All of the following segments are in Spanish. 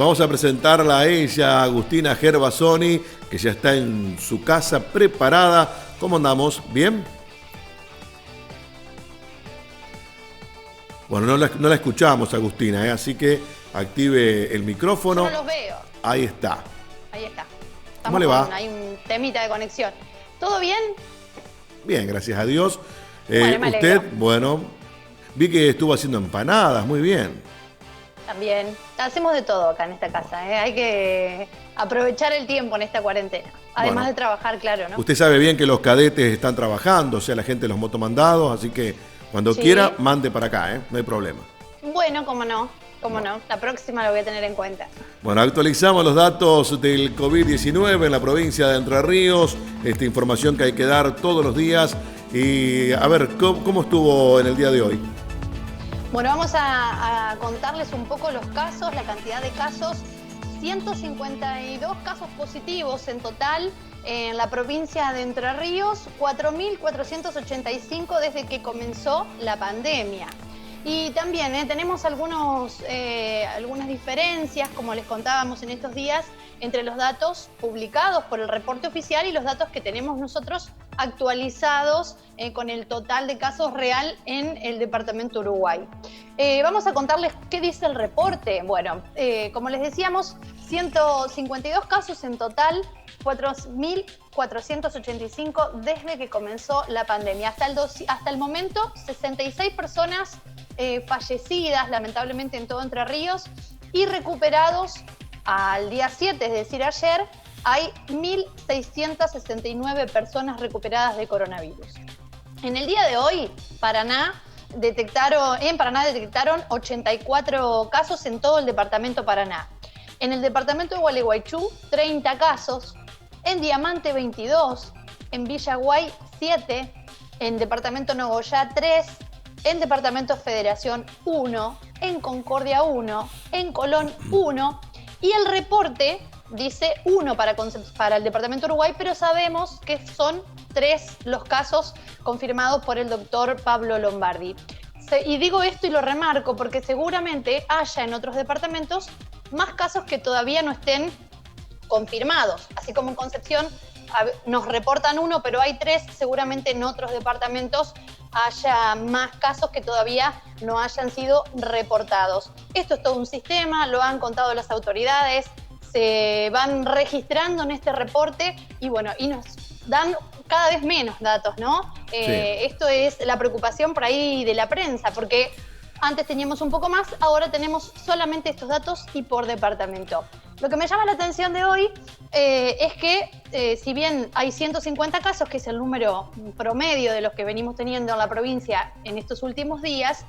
Vamos a presentarla a ella, Agustina Gervasoni, que ya está en su casa preparada. ¿Cómo andamos? ¿Bien? Bueno, no la escuchamos, Agustina, así que active el micrófono. Yo no los veo. Ahí está. Ahí está. ¿Cómo le va? Hay un temita de conexión. ¿Todo bien? Bien, gracias a Dios. Bueno, usted, bueno, vi que estuvo haciendo empanadas, muy bien. También. Hacemos de todo acá en esta casa. Hay que aprovechar el tiempo en esta cuarentena. Además de trabajar, claro, ¿no? Usted sabe bien que los cadetes están trabajando, o sea, la gente de los motomandados, así que cuando quiera, mande para acá, no hay problema. Bueno, cómo no. Cómo no, la próxima lo voy a tener en cuenta. Bueno, actualizamos los datos del COVID-19 en la provincia de Entre Ríos, esta información que hay que dar todos los días. Y a ver, ¿cómo estuvo en el día de hoy? Bueno, vamos a contarles un poco los casos, la cantidad de casos. 152 casos positivos en total en la provincia de Entre Ríos, 4.485 desde que comenzó la pandemia. Y también tenemos algunas diferencias, como les contábamos en estos días, entre los datos publicados por el reporte oficial y los datos que tenemos nosotros actualizados con el total de casos real en el departamento Uruguay. Vamos a contarles qué dice el reporte. Bueno, como les decíamos, 152 casos en total, 4.485 desde que comenzó la pandemia. Hasta el momento, 66 personas fallecidas, lamentablemente en todo Entre Ríos, y recuperados al día 7, es decir, ayer, hay 1.669 personas recuperadas de coronavirus. En el día de hoy, en Paraná detectaron 84 casos en todo el departamento Paraná. En el departamento de Gualeguaychú, 30 casos. En Diamante, 22. En Villaguay, 7. En departamento Nogoyá, 3. En departamento Federación, 1. En Concordia, 1. En Colón, 1. Y el reporte dice 1 para el departamento Uruguay, pero sabemos que son 3 los casos confirmados por el doctor Pablo Lombardi. Y digo esto y lo remarco porque seguramente haya en otros departamentos más casos que todavía no estén confirmados. Así como en Concepción nos reportan 1, pero hay 3, seguramente en otros departamentos haya más casos que todavía no hayan sido reportados. Esto es todo un sistema, lo han contado las autoridades, se van registrando en este reporte y bueno, y nos dan cada vez menos datos, ¿no? Sí. Esto es la preocupación por ahí de la prensa, porque antes teníamos un poco más, ahora tenemos solamente estos datos y por departamento. Lo que me llama la atención de hoy es que si bien hay 150 casos, que es el número promedio de los que venimos teniendo en la provincia en estos últimos días,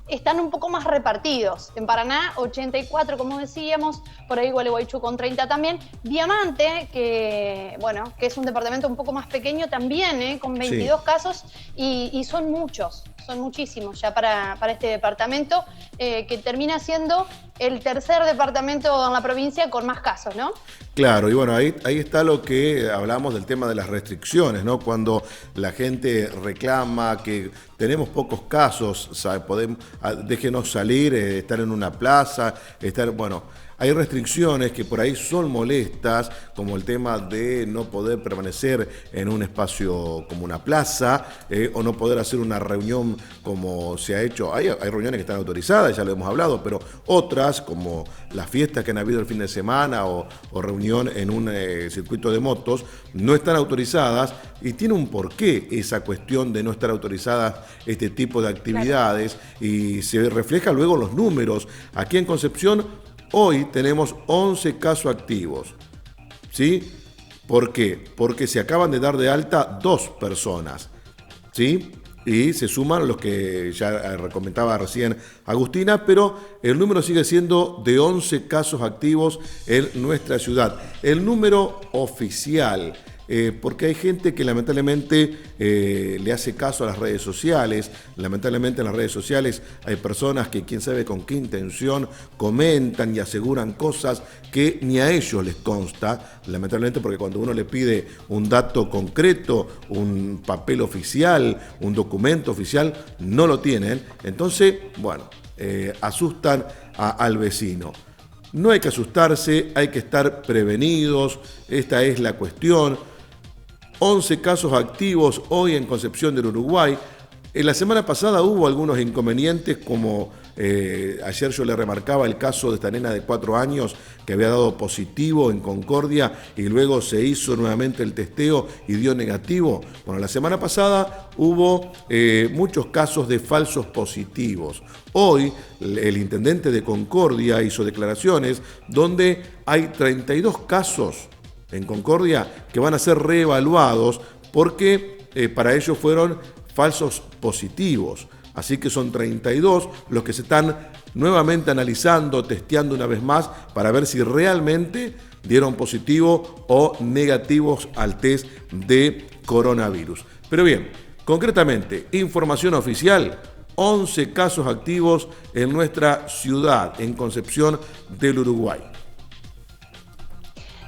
están un poco más repartidos. En Paraná, 84, como decíamos, por ahí Gualeguaychú con 30 también. Diamante, que es un departamento un poco más pequeño también, con 22 casos, y son muchos, son muchísimos ya para este departamento, que termina siendo el tercer departamento en la provincia con más casos, ¿no? Claro, y bueno, ahí está lo que hablamos del tema de las restricciones, ¿no? Cuando la gente reclama que tenemos pocos casos, déjenos salir, estar en una plaza, hay restricciones que por ahí son molestas, como el tema de no poder permanecer en un espacio como una plaza, o no poder hacer una reunión como se ha hecho. Hay reuniones que están autorizadas, ya lo hemos hablado, pero otras, como las fiestas que han habido el fin de semana o reunión en un circuito de motos, no están autorizadas, y tiene un porqué esa cuestión de no estar autorizadas este tipo de actividades, claro. Y se refleja luego en los números. Aquí en Concepción hoy tenemos 11 casos activos, ¿sí? ¿Por qué? Porque se acaban de dar de alta 2 personas, ¿sí? Y se suman los que ya comentaba recién Agustina, pero el número sigue siendo de 11 casos activos en nuestra ciudad. El número oficial, porque hay gente que lamentablemente le hace caso a las redes sociales. Lamentablemente en las redes sociales hay personas que quién sabe con qué intención comentan y aseguran cosas que ni a ellos les consta, lamentablemente, porque cuando uno le pide un dato concreto, un papel oficial, un documento oficial, no lo tienen. Entonces, asustan al vecino. No hay que asustarse, hay que estar prevenidos, esta es la cuestión. 11 casos activos hoy en Concepción del Uruguay. En la semana pasada hubo algunos inconvenientes, como ayer yo le remarcaba el caso de esta nena de 4 años que había dado positivo en Concordia y luego se hizo nuevamente el testeo y dio negativo. Bueno, la semana pasada hubo muchos casos de falsos positivos. Hoy el intendente de Concordia hizo declaraciones donde hay 32 casos en Concordia que van a ser reevaluados porque para ellos fueron falsos positivos. Así que son 32 los que se están nuevamente analizando, testeando una vez más para ver si realmente dieron positivo o negativos al test de coronavirus. Pero bien, concretamente, información oficial, 11 casos activos en nuestra ciudad, en Concepción del Uruguay.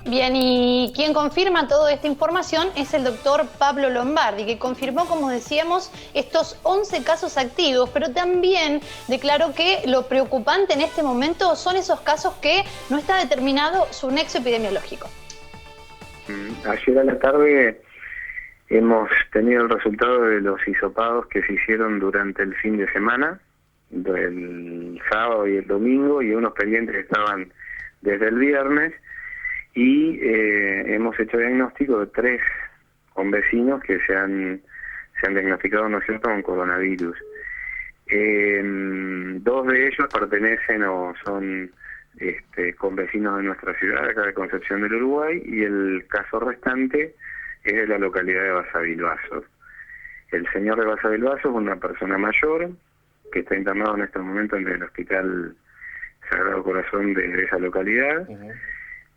Bien, y quien confirma toda esta información es el doctor Pablo Lombardi, que confirmó, como decíamos, estos 11 casos activos, pero también declaró que lo preocupante en este momento son esos casos que no está determinado su nexo epidemiológico. Ayer a la tarde hemos tenido el resultado de los hisopados que se hicieron durante el fin de semana, el sábado y el domingo, y unos pendientes que estaban desde el viernes. Y hemos hecho diagnóstico de 3 convecinos que se han diagnosticado, ¿no es cierto?, con coronavirus. 2 de ellos pertenecen o son convecinos de nuestra ciudad, acá de Concepción del Uruguay, y el caso restante es de la localidad de Basavilbaso. El señor de Basavilbaso es una persona mayor que está internado en este momento en el Hospital Sagrado Corazón de esa localidad. Uh-huh.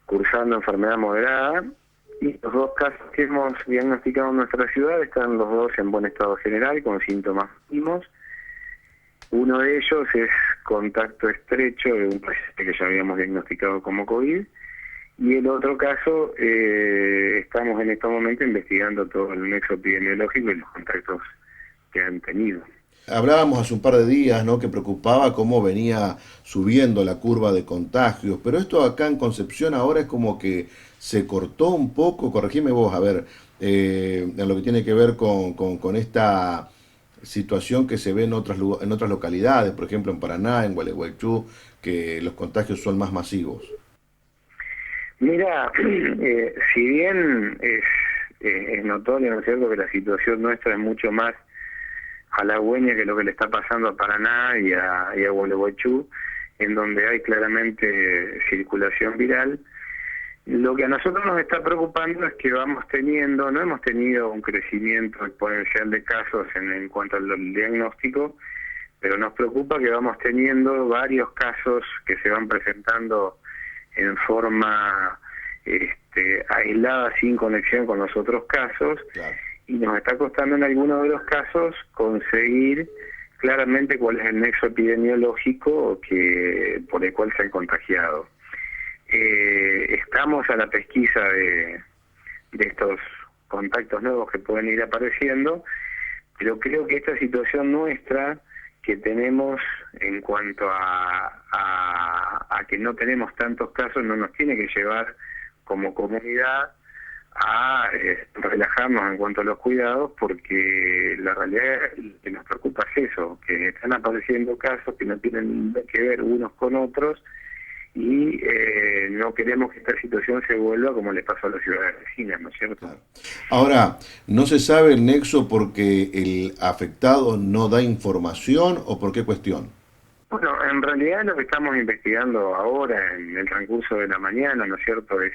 Cursando enfermedad moderada, y los 2 casos que hemos diagnosticado en nuestra ciudad están los 2 en buen estado general, con síntomas mínimos. Uno de ellos es contacto estrecho de un paciente que ya habíamos diagnosticado como COVID, y el otro caso estamos en este momento investigando todo el nexo epidemiológico y los contactos que han tenido. Hablábamos hace un par de días, ¿no?, que preocupaba cómo venía subiendo la curva de contagios, pero esto acá en Concepción ahora es como que se cortó un poco, corregime vos, a ver, en lo que tiene que ver con esta situación que se ve en otras localidades, por ejemplo en Paraná, en Gualeguaychú, que los contagios son más masivos. Mira, si bien es notorio, ¿no es cierto?, que la situación nuestra es mucho más halagüeña que lo que le está pasando a Paraná y a Gualeguaychú, en donde hay claramente circulación viral. Lo que a nosotros nos está preocupando es que no hemos tenido un crecimiento exponencial de casos en cuanto al diagnóstico, pero nos preocupa que vamos teniendo varios casos que se van presentando en forma aislada, sin conexión con los otros casos. Claro. Y nos está costando en algunos de los casos conseguir claramente cuál es el nexo epidemiológico por el cual se han contagiado. Estamos a la pesquisa de estos contactos nuevos que pueden ir apareciendo, pero creo que esta situación nuestra que tenemos en cuanto a que no tenemos tantos casos no nos tiene que llevar como comunidad a relajarnos en cuanto a los cuidados, porque la realidad que nos preocupa es eso, que están apareciendo casos que no tienen que ver unos con otros, y no queremos que esta situación se vuelva como le pasó a las ciudades vecinas, ¿no es cierto? Claro. Ahora, ¿no se sabe el nexo porque el afectado no da información o por qué cuestión? Bueno, en realidad lo que estamos investigando ahora en el transcurso de la mañana, ¿no es cierto?, es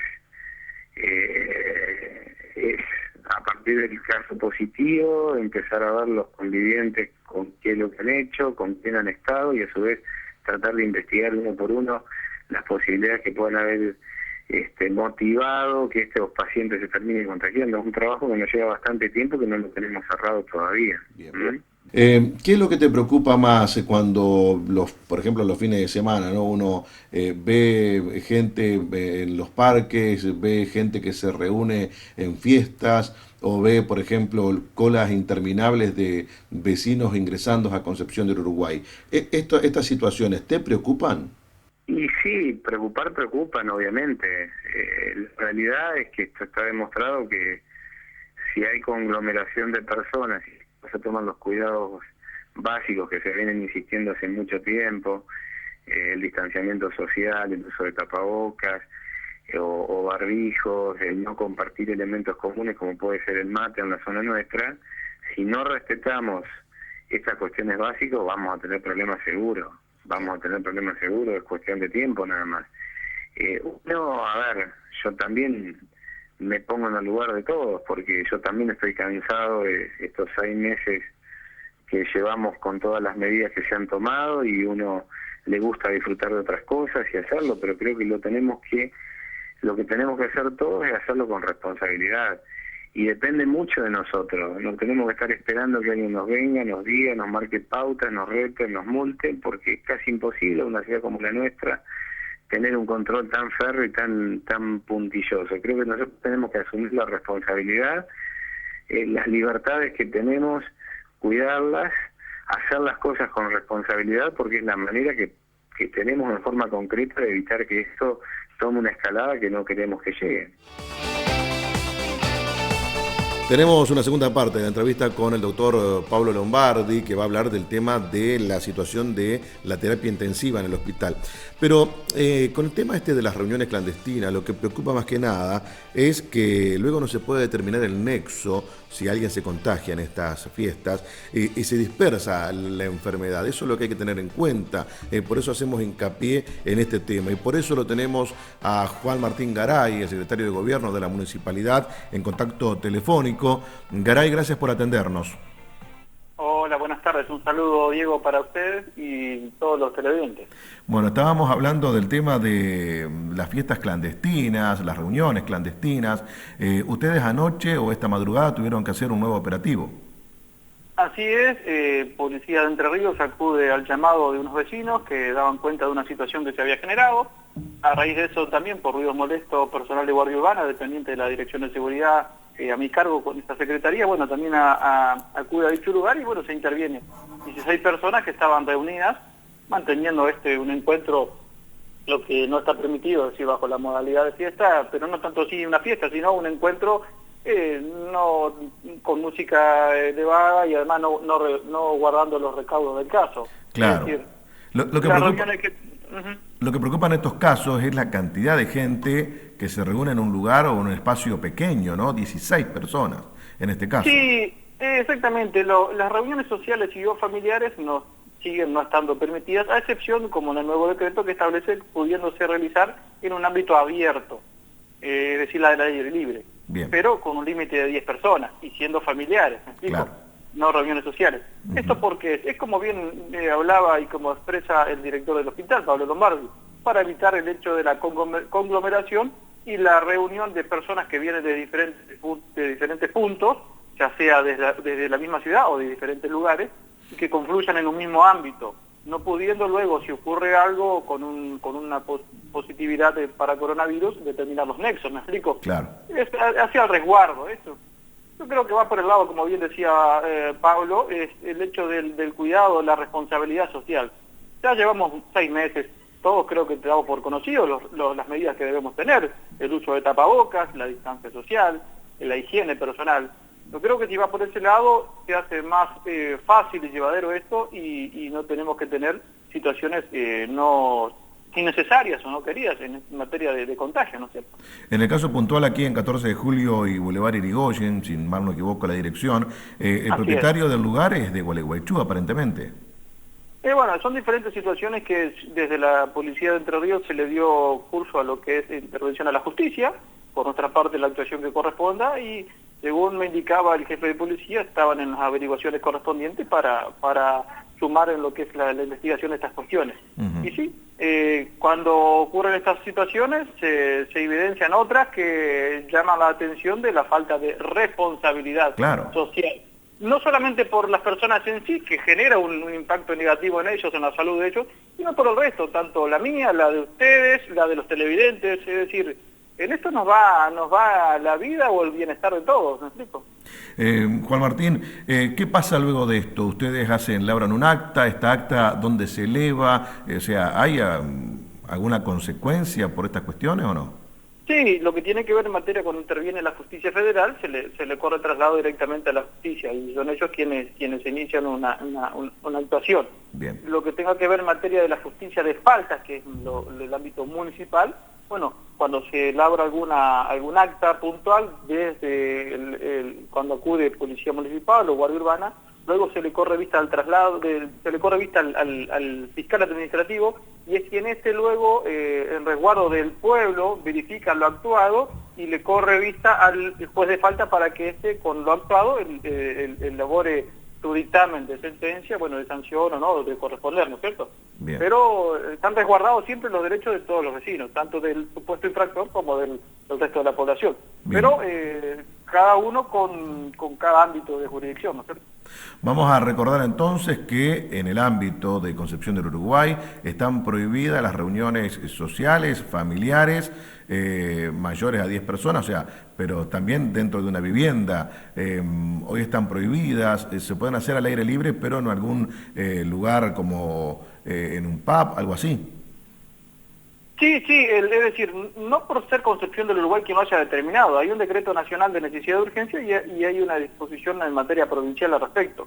a partir del caso positivo empezar a ver los convivientes con qué es lo que han hecho, con quién han estado, y a su vez tratar de investigar uno por uno las posibilidades que puedan haber motivado que estos pacientes se terminen contagiando. Es un trabajo que nos lleva bastante tiempo, que no lo tenemos cerrado todavía. Bien, bien. ¿Qué es lo que te preocupa más cuando, por ejemplo, los fines de semana, ¿no? Uno ve gente en los parques, ve gente que se reúne en fiestas, o ve, por ejemplo, colas interminables de vecinos ingresando a Concepción del Uruguay? ¿Estas situaciones te preocupan? Y sí, preocupan obviamente. La realidad es que esto está demostrado que si hay conglomeración de personas y no se toman los cuidados básicos que se vienen insistiendo hace mucho tiempo, el distanciamiento social, el uso de tapabocas o barbijos, el no compartir elementos comunes como puede ser el mate en la zona nuestra, si no respetamos estas cuestiones básicas vamos a tener problemas seguros. Es cuestión de tiempo nada más. A ver, yo también me pongo en el lugar de todos, porque yo también estoy cansado de estos 6 meses que llevamos con todas las medidas que se han tomado y uno le gusta disfrutar de otras cosas y hacerlo, pero creo que lo que tenemos que hacer todos es hacerlo con responsabilidad. Y depende mucho de nosotros, no tenemos que estar esperando que alguien nos venga, nos diga, nos marque pautas, nos rete, nos multe, porque es casi imposible en una ciudad como la nuestra tener un control tan férreo y tan puntilloso. Creo que nosotros tenemos que asumir la responsabilidad, las libertades que tenemos, cuidarlas, hacer las cosas con responsabilidad, porque es la manera que tenemos en forma concreta de evitar que esto tome una escalada que no queremos que llegue. Tenemos una segunda parte de la entrevista con el doctor Pablo Lombardi, que va a hablar del tema de la situación de la terapia intensiva en el hospital. Pero con el tema de las reuniones clandestinas, lo que preocupa más que nada es que luego no se puede determinar el nexo si alguien se contagia en estas fiestas y se dispersa la enfermedad. Eso es lo que hay que tener en cuenta. Por eso hacemos hincapié en este tema y por eso lo tenemos a Juan Martín Garay, el secretario de Gobierno de la Municipalidad, en contacto telefónico. Garay, gracias por atendernos. Hola, buenas tardes. Un saludo, Diego, para ustedes y todos los televidentes. Bueno, estábamos hablando del tema de las fiestas clandestinas, las reuniones clandestinas. Ustedes anoche o esta madrugada tuvieron que hacer un nuevo operativo. Así es, Policía de Entre Ríos acude al llamado de unos vecinos que daban cuenta de una situación que se había generado. A raíz de eso también, por ruidos molestos, personal de Guardia Urbana, dependiente de la Dirección de Seguridad, a mi cargo con esta secretaría, bueno, también acude a dicho lugar y bueno, se interviene. 16 personas que estaban reunidas, manteniendo un encuentro, lo que no está permitido, es decir, bajo la modalidad de fiesta, pero no tanto así una fiesta, sino un encuentro no con música elevada y además no guardando los recaudos del caso. Claro. Es decir, lo que preocupa en estos casos es la cantidad de gente que se reúne en un lugar o en un espacio pequeño, ¿no? 16 personas en este caso. Sí, exactamente. Las reuniones sociales y o familiares siguen no estando permitidas, a excepción, como en el nuevo decreto que establece, pudiéndose realizar en un ámbito abierto, es decir, la del aire libre. Bien. Pero con un límite de 10 personas y siendo familiares, ¿me explico? Claro. No reuniones sociales. Esto porque es como bien hablaba y como expresa el director del hospital, Pablo Lombardi, para evitar el hecho de la conglomeración y la reunión de personas que vienen de diferentes puntos, ya sea desde la misma ciudad o de diferentes lugares, y que confluyan en un mismo ámbito, no pudiendo luego, si ocurre algo con una positividad para coronavirus, determinar los nexos, ¿me explico? Claro. Es hacia el resguardo, eso. Yo creo que va por el lado, como bien decía Pablo, es el hecho del cuidado, la responsabilidad social. Ya llevamos 6 meses, todos creo que damos por conocidos las medidas que debemos tener, el uso de tapabocas, la distancia social, la higiene personal. Yo creo que si va por ese lado se hace más fácil y llevadero esto y no tenemos que tener situaciones innecesarias o no queridas en materia de contagio, ¿no es cierto? En el caso puntual aquí en 14 de Julio y Boulevard Irigoyen, si mal no equivoco la dirección, el propietario del lugar es de Gualeguaychú aparentemente. Bueno, son diferentes situaciones que desde la Policía de Entre Ríos se le dio curso a lo que es intervención a la justicia, por nuestra parte la actuación que corresponda y según me indicaba el jefe de policía estaban en las averiguaciones correspondientes para sumar en lo que es la investigación de estas cuestiones. Y sí, cuando ocurren estas situaciones se evidencian otras que llaman la atención de la falta de responsabilidad social. No solamente por las personas en sí, que genera un impacto negativo en ellos, en la salud de ellos, sino por el resto, tanto la mía, la de ustedes, la de los televidentes, es decir, en esto nos va la vida o el bienestar de todos, ¿me explico? Juan Martín, ¿qué pasa luego de esto? ¿Ustedes labran un acta? ¿Esta acta dónde se eleva? O sea, ¿hay alguna consecuencia por estas cuestiones o no? Sí, lo que tiene que ver en materia cuando interviene la justicia federal, se le corre traslado directamente a la justicia y son ellos quienes inician una actuación. Bien. Lo que tenga que ver en materia de la justicia de faltas, que es el ámbito municipal, bueno, cuando se elabora algún acta puntual, desde cuando acude policía municipal o guardia urbana, luego se le corre vista al traslado, se le corre vista al fiscal administrativo, y es quien luego, en resguardo del pueblo, verifica lo actuado y le corre vista al juez de falta para que con lo actuado, elabore su dictamen de sentencia, bueno, de sanción o no, de corresponder, ¿no es cierto? Bien. Pero están resguardados siempre los derechos de todos los vecinos, tanto del supuesto infractor como del resto de la población. Bien. Pero cada uno con cada ámbito de jurisdicción, ¿no es cierto? Vamos a recordar entonces que en el ámbito de Concepción del Uruguay están prohibidas las reuniones sociales, familiares, mayores a 10 personas, o sea, pero también dentro de una vivienda. Hoy están prohibidas, se pueden hacer al aire libre, pero en algún lugar como en un pub, algo así. Sí, es decir, no por ser Concepción del Uruguay quien lo haya determinado, hay un decreto nacional de necesidad de urgencia y hay una disposición en materia provincial al respecto.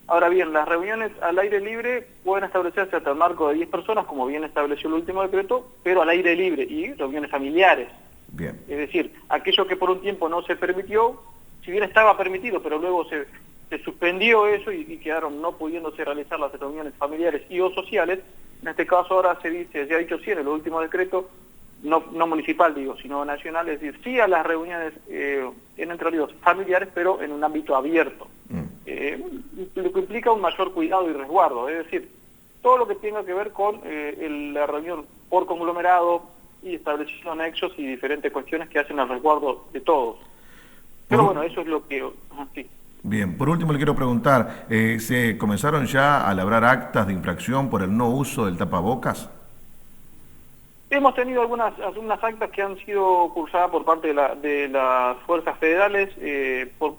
Ahora bien, las reuniones al aire libre pueden establecerse hasta el marco de 10 personas, como bien estableció el último decreto, pero al aire libre y reuniones familiares. Bien. Es decir, aquello que por un tiempo no se permitió, si bien estaba permitido, pero luego se suspendió eso y quedaron no pudiéndose realizar las reuniones familiares y o sociales. En este caso ahora se ha dicho sí en el último decreto, no municipal digo, sino nacional, es decir, sí a las reuniones en Entre Ríos familiares, pero en un ámbito abierto. Lo que implica un mayor cuidado y resguardo, es decir, todo lo que tenga que ver con la reunión por conglomerado y estableciendo nexos y diferentes cuestiones que hacen al resguardo de todos. Pero bueno, eso es lo que... sí. Bien, por último le quiero preguntar, ¿se comenzaron ya a labrar actas de infracción por el no uso del tapabocas? Hemos tenido algunas actas que han sido cursadas por parte de las fuerzas federales,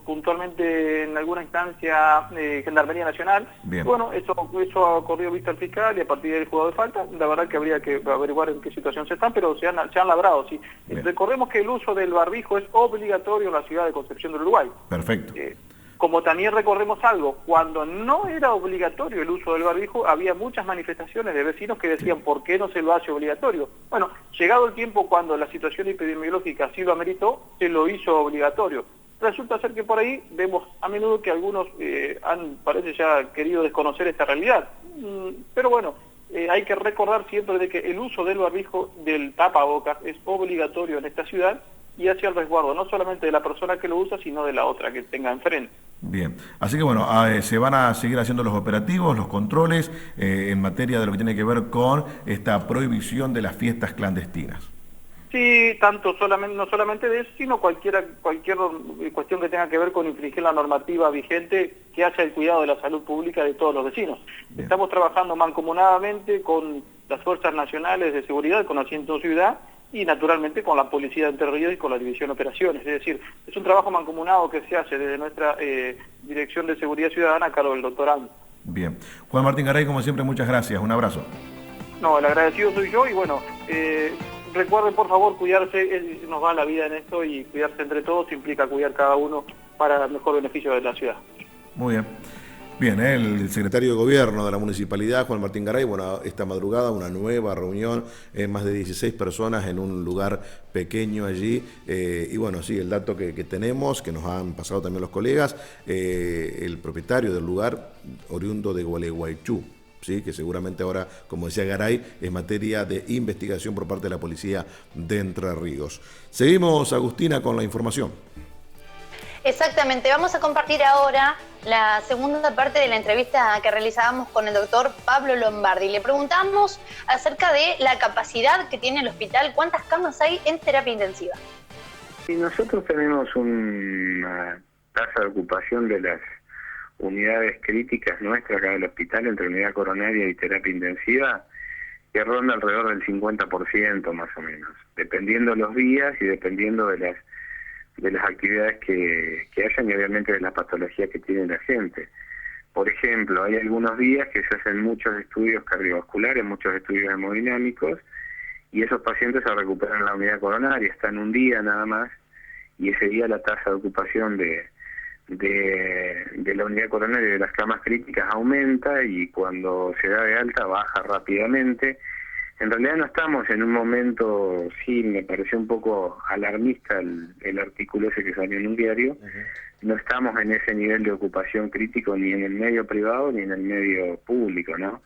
puntualmente en alguna instancia Gendarmería Nacional. Bien. Bueno, eso ha corrido vista al fiscal y a partir del juzgado de falta, la verdad que habría que averiguar en qué situación se están, pero se han labrado, sí. Recordemos que el uso del barbijo es obligatorio en la ciudad de Concepción del Uruguay. Perfecto. Como también recordemos algo, cuando no era obligatorio el uso del barbijo, había muchas manifestaciones de vecinos que decían, ¿por qué no se lo hace obligatorio? Bueno, llegado el tiempo cuando la situación epidemiológica así lo ameritó, se lo hizo obligatorio. Resulta ser que por ahí vemos a menudo que algunos parece ya querido desconocer esta realidad. Pero bueno, hay que recordar siempre de que el uso del barbijo, del tapabocas, es obligatorio en esta ciudad y hacia el resguardo, no solamente de la persona que lo usa, sino de la otra que tenga enfrente. Bien, así que bueno, se van a seguir haciendo los operativos, los controles en materia de lo que tiene que ver con esta prohibición de las fiestas clandestinas. Sí, no solamente de eso, sino cualquier cuestión que tenga que ver con infringir la normativa vigente que hace el cuidado de la salud pública de todos los vecinos. Bien. Estamos trabajando mancomunadamente con las fuerzas nacionales de seguridad, con Asiento Ciudad, y naturalmente con la Policía de Entre Ríos y con la División de Operaciones. Es decir, es un trabajo mancomunado que se hace desde nuestra Dirección de Seguridad Ciudadana a cargo del doctor Ando. Bien. Juan Martín Garay, como siempre, muchas gracias. Un abrazo. No, el agradecido soy yo y bueno, recuerden por favor cuidarse, nos va la vida en esto y cuidarse entre todos implica cuidar cada uno para el mejor beneficio de la ciudad. Muy bien. Bien, el secretario de Gobierno de la Municipalidad, Juan Martín Garay, bueno, esta madrugada una nueva reunión, más de 16 personas en un lugar pequeño allí, y bueno, sí, el dato que tenemos, que nos han pasado también los colegas, el propietario del lugar, oriundo de Gualeguaychú, ¿sí? Que seguramente ahora, como decía Garay, es materia de investigación por parte de la Policía de Entre Ríos. Seguimos, Agustina, con la información. Exactamente, vamos a compartir ahora la segunda parte de la entrevista que realizábamos con el doctor Pablo Lombardi. Le preguntamos acerca de la capacidad que tiene el hospital, cuántas camas hay en terapia intensiva. Y nosotros tenemos una tasa de ocupación de las unidades críticas nuestras acá del hospital, entre unidad coronaria y terapia intensiva, que ronda alrededor del 50% más o menos, dependiendo los días y dependiendo de las actividades que hayan y obviamente de la patología que tiene la gente. Por ejemplo, hay algunos días que se hacen muchos estudios cardiovasculares, muchos estudios hemodinámicos, y esos pacientes se recuperan en la unidad coronaria, están un día nada más, y ese día la tasa de ocupación de la unidad coronaria y de las camas críticas aumenta, y cuando se da de alta baja rápidamente. En realidad no estamos en un momento, sí, me pareció un poco alarmista el artículo ese que salió en un diario. No estamos en ese nivel de ocupación crítico ni en el medio privado ni en el medio público, ¿no?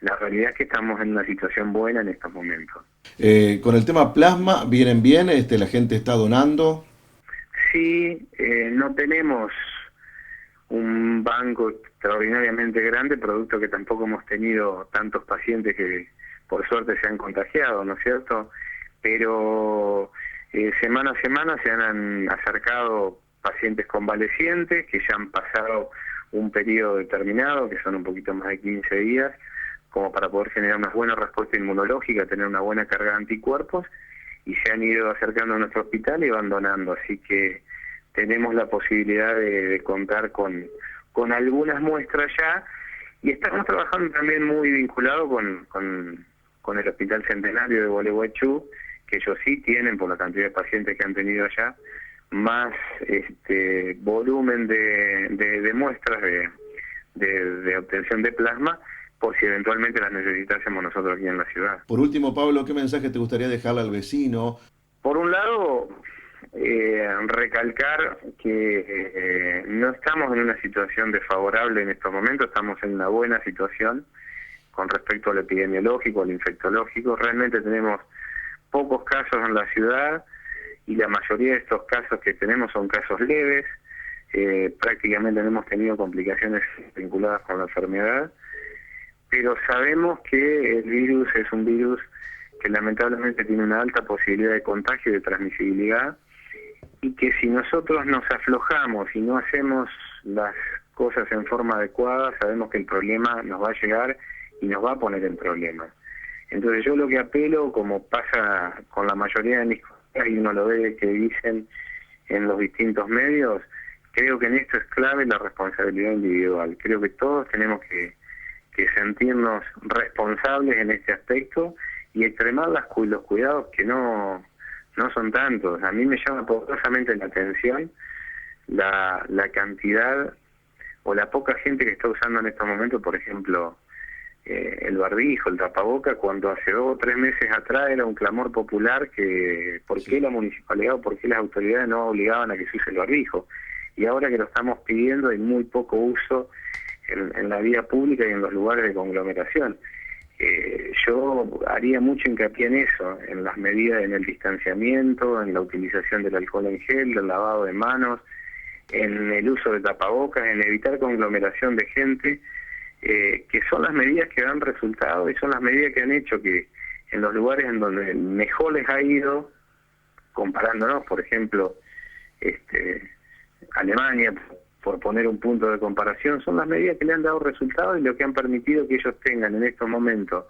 La realidad es que estamos en una situación buena en estos momentos. Con el tema plasma, ¿vienen bien? ¿La gente está donando? Sí, no tenemos un banco extraordinariamente grande, producto que tampoco hemos tenido tantos pacientes que por suerte se han contagiado, ¿no es cierto? Pero semana a semana se han acercado pacientes convalecientes que ya han pasado un periodo determinado, que son un poquito más de 15 días, como para poder generar una buena respuesta inmunológica, tener una buena carga de anticuerpos, y se han ido acercando a nuestro hospital y van donando, así que tenemos la posibilidad de contar con algunas muestras ya, y estamos trabajando también muy vinculado con el Hospital Centenario de Gualeguaychú, que ellos sí tienen, por la cantidad de pacientes que han tenido allá, más volumen de muestras de obtención de plasma, por si eventualmente las necesitásemos nosotros aquí en la ciudad. Por último, Pablo, ¿qué mensaje te gustaría dejarle al vecino? Por un lado, recalcar que no estamos en una situación desfavorable en estos momentos, estamos en una buena situación con respecto al epidemiológico, al infectológico. Realmente tenemos pocos casos en la ciudad, y la mayoría de estos casos que tenemos son casos leves. Prácticamente no hemos tenido complicaciones vinculadas con la enfermedad, pero sabemos que el virus es un virus que lamentablemente tiene una alta posibilidad de contagio y de transmisibilidad, y que si nosotros nos aflojamos y no hacemos las cosas en forma adecuada, sabemos que el problema nos va a llegar y nos va a poner en problemas. Entonces yo lo que apelo, como pasa con la mayoría de mis colegas, y uno lo ve que dicen en los distintos medios, creo que en esto es clave la responsabilidad individual. Creo que todos tenemos que sentirnos responsables en este aspecto y extremar los cuidados, que no son tantos. A mí me llama poderosamente la atención la cantidad o la poca gente que está usando en estos momentos, por ejemplo, el barbijo, el tapaboca, cuando hace 2 o 3 meses atrás era un clamor popular que por qué la municipalidad o por qué las autoridades no obligaban a que se use el barbijo. Y ahora que lo estamos pidiendo hay muy poco uso en la vía pública y en los lugares de conglomeración. Yo haría mucho hincapié en eso, en las medidas, en el distanciamiento, en la utilización del alcohol en gel, del lavado de manos, en el uso de tapabocas, en evitar conglomeración de gente, que son las medidas que dan resultado y son las medidas que han hecho que en los lugares en donde mejor les ha ido, comparándonos, por ejemplo, Alemania, por poner un punto de comparación, son las medidas que le han dado resultados y lo que han permitido que ellos tengan en estos momentos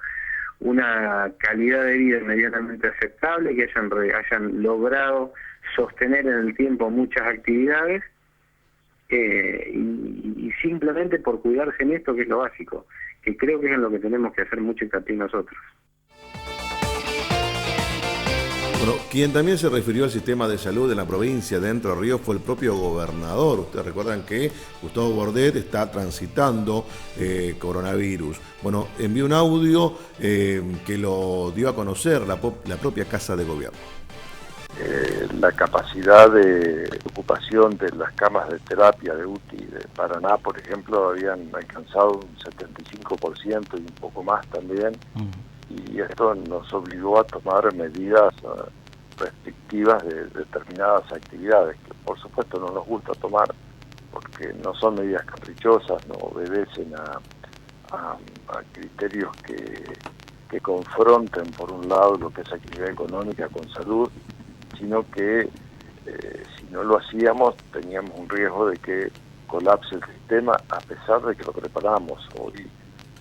una calidad de vida medianamente aceptable, que hayan logrado sostener en el tiempo muchas actividades, y simplemente por cuidarse en esto, que es lo básico, que creo que es en lo que tenemos que hacer mucho hincapié nosotros. Bueno, quien también se refirió al sistema de salud de la provincia de Entre Ríos fue el propio gobernador. Ustedes recuerdan que Gustavo Bordet está transitando coronavirus. Bueno, envió un audio que lo dio a conocer la propia Casa de Gobierno. La capacidad de ocupación de las camas de terapia de UTI de Paraná, por ejemplo, habían alcanzado un 75% y un poco más también. Y esto nos obligó a tomar medidas restrictivas de determinadas actividades, que por supuesto no nos gusta tomar, porque no son medidas caprichosas, no obedecen a criterios que confronten, por un lado, lo que es actividad económica con salud, sino que si no lo hacíamos teníamos un riesgo de que colapse el sistema, a pesar de que lo preparamos. Hoy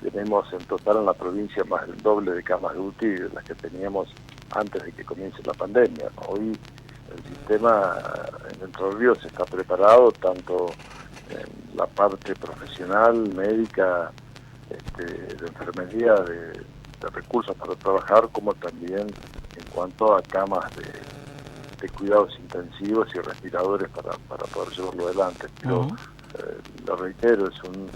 tenemos en total en la provincia más del doble de camas de UTI de las que teníamos antes de que comience la pandemia. Hoy el sistema en Entre Ríos está preparado tanto en la parte profesional, médica, de enfermería, recursos para trabajar, como también en cuanto a camas de cuidados intensivos y respiradores para poder llevarlo adelante. Pero, lo reitero, es un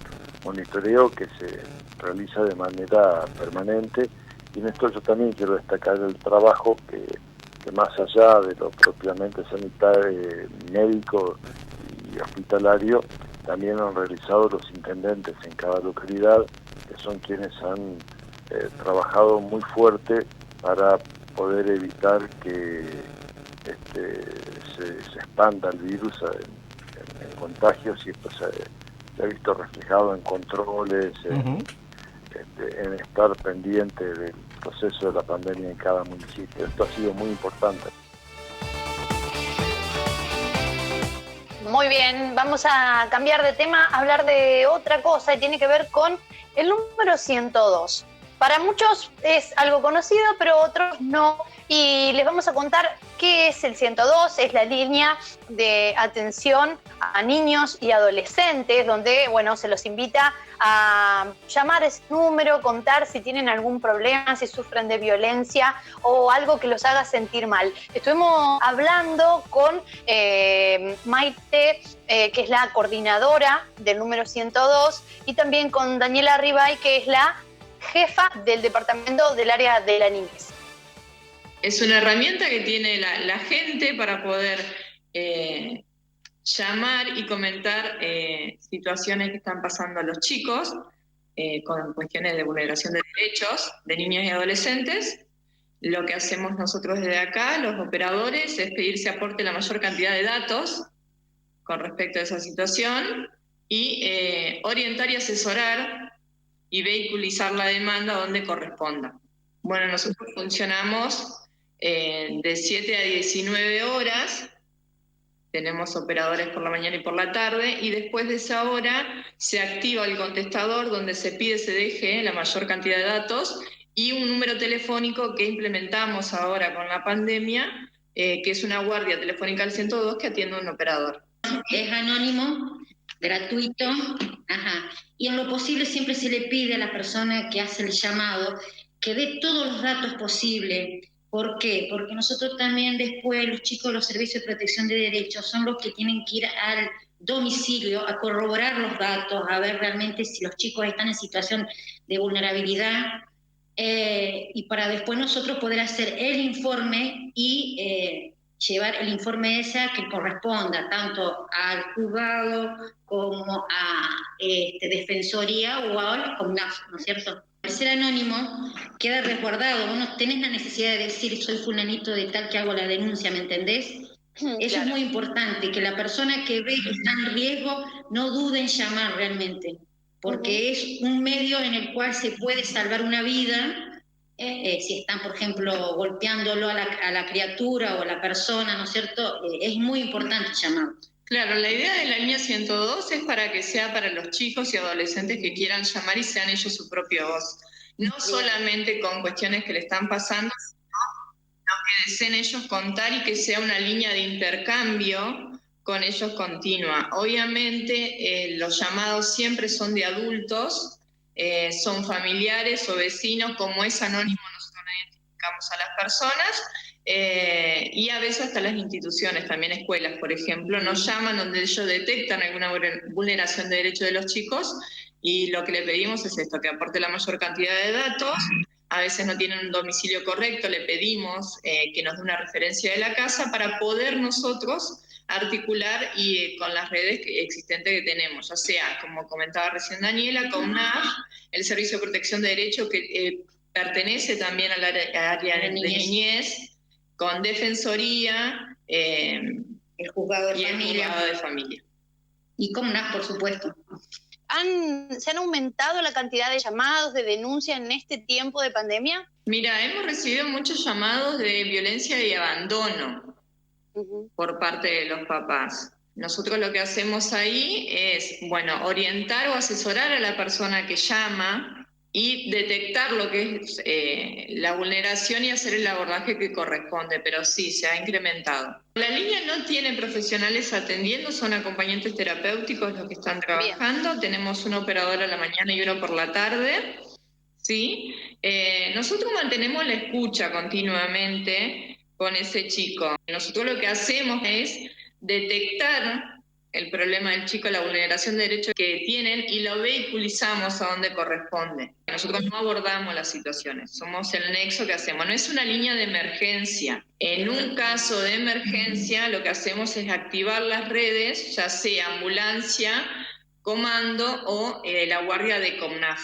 monitoreo que se realiza de manera permanente, y en esto yo también quiero destacar el trabajo que más allá de lo propiamente sanitario, médico y hospitalario, también han realizado los intendentes en cada localidad, que son quienes han trabajado muy fuerte para poder evitar que se expanda el virus en contagios, y esto se ha visto reflejado en controles, en estar pendiente del proceso de la pandemia en cada municipio. Esto ha sido muy importante. Muy bien, vamos a cambiar de tema, a hablar de otra cosa, y tiene que ver con el número 102. Para muchos es algo conocido, pero otros no. Y les vamos a contar qué es el 102. Es la línea de atención a niños y adolescentes, donde, bueno, se los invita a llamar a ese número, contar si tienen algún problema, si sufren de violencia o algo que los haga sentir mal. Estuvimos hablando con Maite, que es la coordinadora del número 102, y también con Daniela Ribay, que es la jefa del departamento del área de la niñez. Es una herramienta que tiene la gente para poder llamar y comentar situaciones que están pasando a los chicos con cuestiones de vulneración de derechos de niños y adolescentes. Lo que hacemos nosotros desde acá, los operadores, es pedir se aporte la mayor cantidad de datos con respecto a esa situación y orientar y asesorar y vehiculizar la demanda donde corresponda. Bueno, nosotros funcionamos de 7 a 19 horas, tenemos operadores por la mañana y por la tarde, y después de esa hora se activa el contestador donde se pide se deje la mayor cantidad de datos, y un número telefónico que implementamos ahora con la pandemia, que es una guardia telefónica al 102 que atiende un operador. Es anónimo, gratuito, y en lo posible siempre se le pide a la persona que hace el llamado que dé todos los datos posibles. ¿Por qué? Porque nosotros también después, los chicos de los servicios de protección de derechos son los que tienen que ir al domicilio a corroborar los datos, a ver realmente si los chicos están en situación de vulnerabilidad, y para después nosotros poder hacer el informe y llevar el informe ese que corresponda tanto al juzgado como a defensoría o al CONAF, ¿no es cierto? Al ser anónimo queda resguardado, vos no tenés la necesidad de decir soy fulanito de tal que hago la denuncia, ¿me entendés? Eso es muy importante, que la persona que ve que está en riesgo no dude en llamar realmente, porque es un medio en el cual se puede salvar una vida. Si están, por ejemplo, golpeándolo a la criatura o a la persona, ¿no es cierto? Es muy importante llamar. Claro, la idea de la línea 102 es para que sea para los chicos y adolescentes que quieran llamar y sean ellos su propia voz. No solamente con cuestiones que le están pasando, sino que deseen ellos contar, y que sea una línea de intercambio con ellos continua. Obviamente los llamados siempre son de adultos, son familiares o vecinos, como es anónimo nosotros no identificamos a las personas, y a veces hasta las instituciones, también escuelas, por ejemplo, nos llaman donde ellos detectan alguna vulneración de derechos de los chicos, y lo que le pedimos es esto, que aporte la mayor cantidad de datos. A veces no tienen un domicilio correcto, le pedimos que nos dé una referencia de la casa para poder nosotros articular y con las redes existentes que tenemos, ya sea, como comentaba recién Daniela, con CONAF, el Servicio de Protección de Derechos, que pertenece también al área de niñez, con Defensoría, el juzgado de y familia. El juzgado de familia. Y CONAF, por supuesto. ¿Se han aumentado la cantidad de llamados, de denuncias en este tiempo de pandemia? Mira, hemos recibido muchos llamados de violencia y abandono por parte de los papás. Nosotros lo que hacemos ahí es, bueno, orientar o asesorar a la persona que llama y detectar lo que es la vulneración y hacer el abordaje que corresponde, pero sí, se ha incrementado. La línea no tiene profesionales atendiendo, son acompañantes terapéuticos los que están trabajando. Bien. Tenemos un operador a la mañana y uno por la tarde, ¿sí? Nosotros mantenemos la escucha continuamente con ese chico. Nosotros lo que hacemos es detectar el problema del chico, la vulneración de derechos que tienen, y lo vehiculizamos a donde corresponde. Nosotros no abordamos las situaciones, somos el nexo que hacemos. No es una línea de emergencia. En un caso de emergencia lo que hacemos es activar las redes, ya sea ambulancia, comando o la guardia de COMNAF.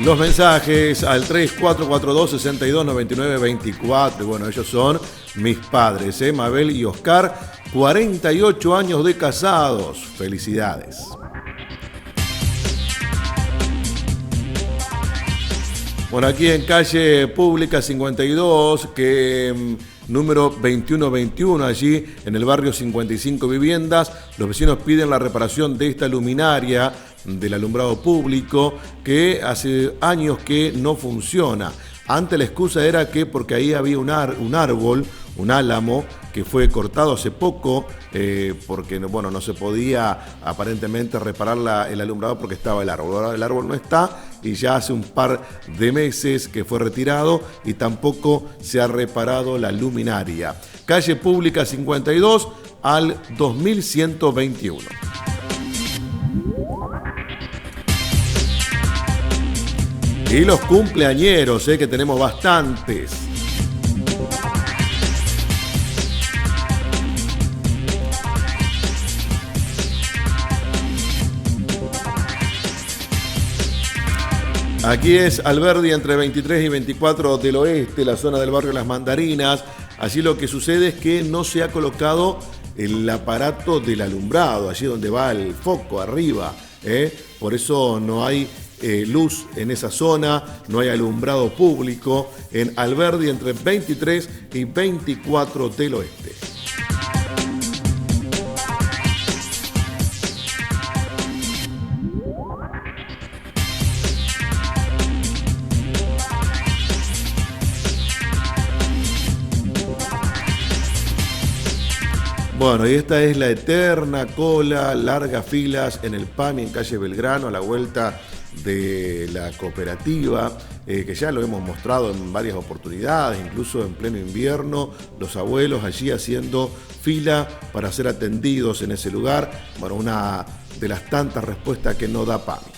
Los mensajes al 3442-629924. Bueno, ellos son mis padres, Mabel y Oscar, 48 años de casados. Felicidades. Bueno, aquí en calle Pública 52, número 2121, allí en el barrio 55 Viviendas, los vecinos piden la reparación de esta luminaria del alumbrado público que hace años que no funciona. Antes la excusa era que porque ahí había un árbol, un álamo, que fue cortado hace poco, porque bueno, no se podía aparentemente reparar el alumbrado porque estaba el árbol. Ahora el árbol no está y ya hace un par de meses que fue retirado y tampoco se ha reparado la luminaria. Calle Pública 52 al 2121. Y los cumpleañeros, que tenemos bastantes. Aquí es Alberdi, entre 23 y 24 del Oeste, la zona del barrio Las Mandarinas. Allí lo que sucede es que no se ha colocado el aparato del alumbrado, allí donde va el foco arriba. Por eso no hay luz en esa zona, no hay alumbrado público en Alberdi, entre 23 y 24 del Oeste. Bueno, y esta es la eterna cola, largas filas en el PAMI en calle Belgrano, a la vuelta de la cooperativa, que ya lo hemos mostrado en varias oportunidades, incluso en pleno invierno, los abuelos allí haciendo fila para ser atendidos en ese lugar. Bueno, una de las tantas respuestas que no da PAMI.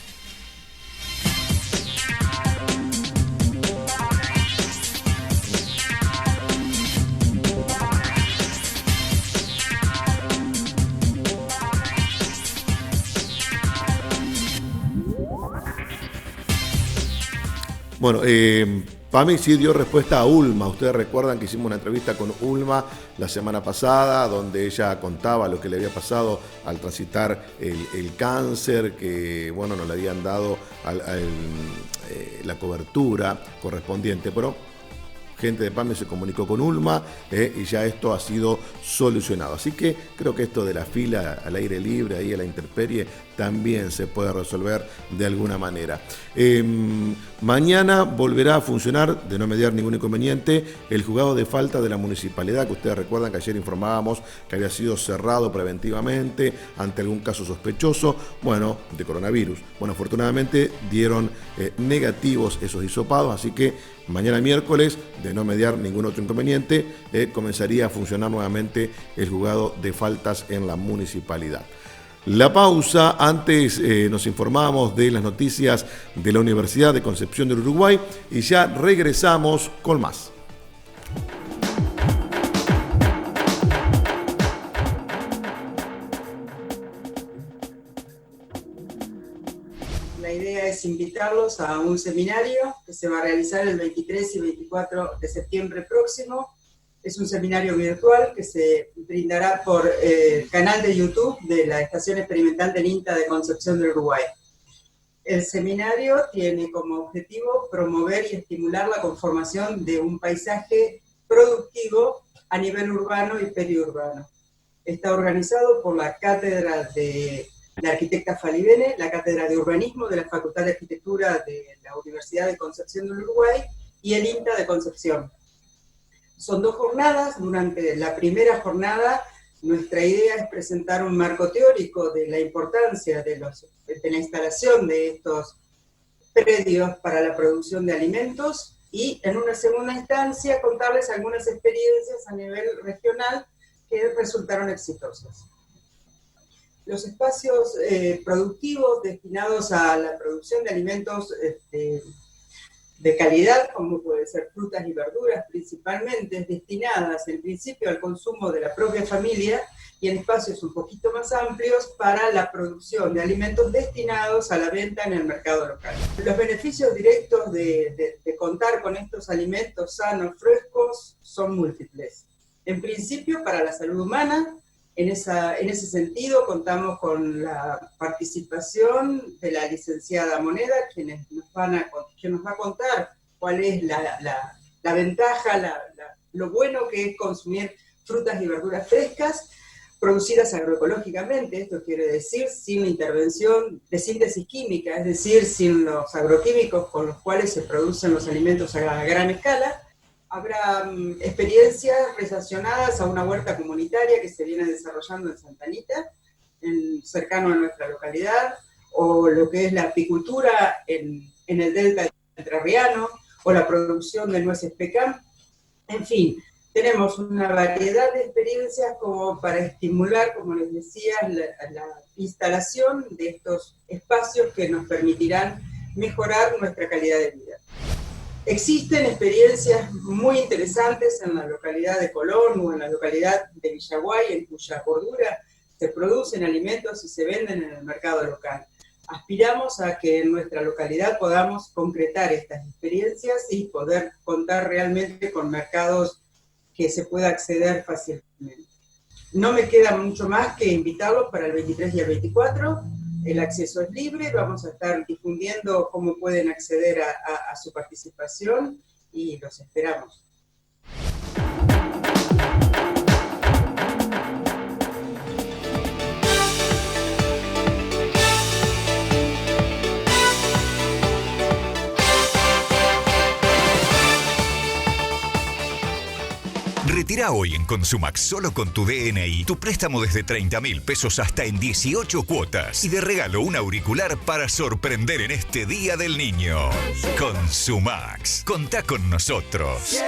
Bueno, PAMI sí dio respuesta a Ulma. Ustedes recuerdan que hicimos una entrevista con Ulma la semana pasada, donde ella contaba lo que le había pasado al transitar el cáncer, que bueno, no le habían dado la cobertura correspondiente, pero gente de PAMI se comunicó con Ulma y ya esto ha sido solucionado. Así que creo que esto de la fila al aire libre, ahí a la intemperie, también se puede resolver de alguna manera. Mañana volverá a funcionar, de no mediar ningún inconveniente, el juzgado de falta de la municipalidad, que ustedes recuerdan que ayer informábamos que había sido cerrado preventivamente ante algún caso sospechoso, bueno, de coronavirus. Bueno, afortunadamente dieron negativos esos hisopados, así que mañana miércoles, de no mediar ningún otro inconveniente, comenzaría a funcionar nuevamente el juzgado de faltas en la municipalidad. La pausa, antes nos informamos de las noticias de la Universidad de Concepción del Uruguay y ya regresamos con más. La idea es invitarlos a un seminario que se va a realizar el 23 y 24 de septiembre próximo. Es un seminario virtual que se brindará por el canal de YouTube de la Estación Experimental del INTA de Concepción del Uruguay. El seminario tiene como objetivo promover y estimular la conformación de un paisaje productivo a nivel urbano y periurbano. Está organizado por la Cátedra de la arquitecta Falibene, la Cátedra de Urbanismo de la Facultad de Arquitectura de la Universidad de Concepción del Uruguay y el INTA de Concepción. Son 2 jornadas. Durante la primera jornada, nuestra idea es presentar un marco teórico de la importancia de de la instalación de estos predios para la producción de alimentos y en una segunda instancia contarles algunas experiencias a nivel regional que resultaron exitosas. Los espacios productivos destinados a la producción de alimentos de calidad, como puede ser frutas y verduras principalmente, destinadas en principio al consumo de la propia familia y en espacios un poquito más amplios para la producción de alimentos destinados a la venta en el mercado local. Los beneficios directos de contar con estos alimentos sanos, frescos, son múltiples. En principio, para la salud humana, en ese sentido contamos con la participación de la licenciada Moneda, quien nos va a contar cuál es la ventaja, lo bueno que es consumir frutas y verduras frescas, producidas agroecológicamente. Esto quiere decir sin la intervención de síntesis química, es decir, sin los agroquímicos con los cuales se producen los alimentos a gran escala. Habrá experiencias relacionadas a una huerta comunitaria que se viene desarrollando en Santa Anita, cercano a nuestra localidad, o lo que es la apicultura en el delta entrerriano, o la producción de nueces pecan. En fin, tenemos una variedad de experiencias como para estimular, como les decía, la instalación de estos espacios que nos permitirán mejorar nuestra calidad de vida. Existen experiencias muy interesantes en la localidad de Colón o en la localidad de Villaguay, en cuya bordura se producen alimentos y se venden en el mercado local. Aspiramos a que en nuestra localidad podamos concretar estas experiencias y poder contar realmente con mercados que se pueda acceder fácilmente. No me queda mucho más que invitarlos para el 23 y el 24. El acceso es libre, vamos a estar difundiendo cómo pueden acceder a su participación y los esperamos. Retira hoy en Consumax solo con tu DNI tu préstamo desde 30.000 pesos hasta en 18 cuotas y de regalo un auricular para sorprender en este Día del Niño. Consumax, contá con nosotros.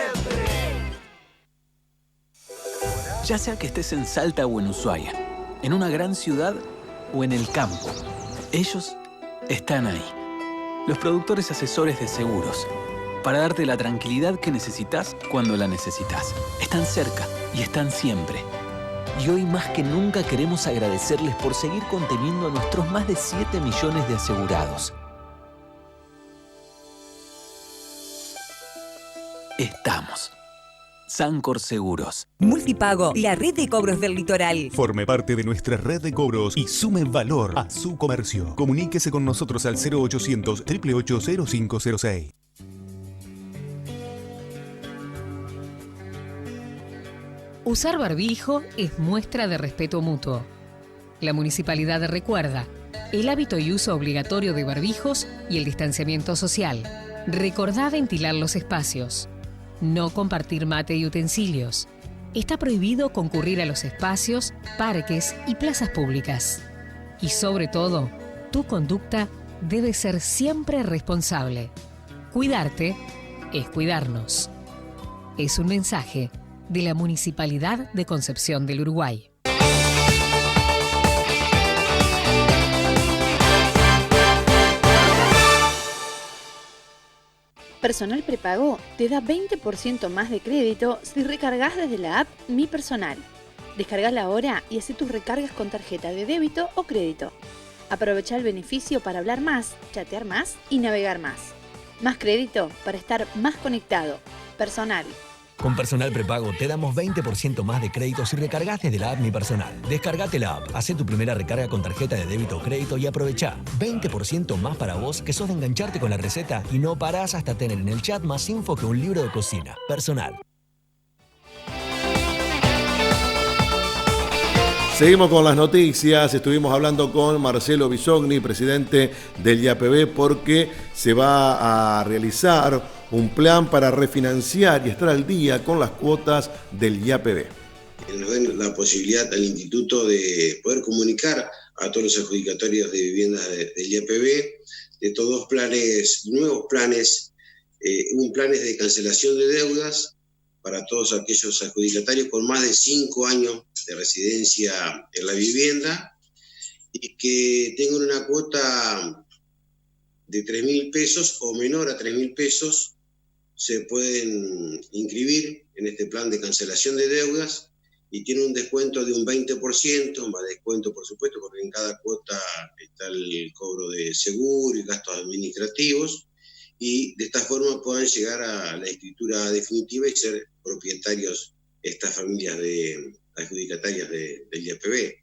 Ya sea que estés en Salta o en Ushuaia, en una gran ciudad o en el campo, ellos están ahí. Los productores asesores de seguros, para darte la tranquilidad que necesitas cuando la necesitas. Están cerca y están siempre. Y hoy más que nunca queremos agradecerles por seguir conteniendo a nuestros más de 7 millones de asegurados. Estamos. Sancor Seguros. Multipago, la red de cobros del litoral. Forme parte de nuestra red de cobros y sume valor a su comercio. Comuníquese con nosotros al 0800 888 0506. Usar barbijo es muestra de respeto mutuo. La municipalidad recuerda el hábito y uso obligatorio de barbijos y el distanciamiento social. Recordá ventilar los espacios. No compartir mate y utensilios. Está prohibido concurrir a los espacios, parques y plazas públicas. Y sobre todo, tu conducta debe ser siempre responsable. Cuidarte es cuidarnos. Es un mensaje de la Municipalidad de Concepción del Uruguay. Personal Prepago te da 20% más de crédito si recargas desde la app Mi Personal. Descargala ahora y haz tus recargas con tarjeta de débito o crédito. Aprovecha el beneficio para hablar más, chatear más y navegar más. Más crédito para estar más conectado. Personal. Con Personal Prepago te damos 20% más de crédito si recargas desde la app Mi Personal. Descargate la app, hacé tu primera recarga con tarjeta de débito o crédito y aprovechá 20% más para vos que sos de engancharte con la receta y no parás hasta tener en el chat más info que un libro de cocina. Personal. Seguimos con las noticias. Estuvimos hablando con Marcelo Bisogni, presidente del IAPB, porque se va a realizar un plan para refinanciar y estar al día con las cuotas del IAPB. Nos den la posibilidad al instituto de poder comunicar a todos los adjudicatarios de viviendas del IAPB, de todos planes, nuevos planes, planes de cancelación de deudas para todos aquellos adjudicatarios con más de 5 años de residencia en la vivienda y que tengan una cuota de 3.000 pesos o menor a 3.000 pesos, se pueden inscribir en este plan de cancelación de deudas y tiene un descuento de un 20%, más descuento por supuesto, porque en cada cuota está el cobro de seguro y gastos administrativos, y de esta forma puedan llegar a la escritura definitiva y ser propietarios estas familias adjudicatarias del IAPB.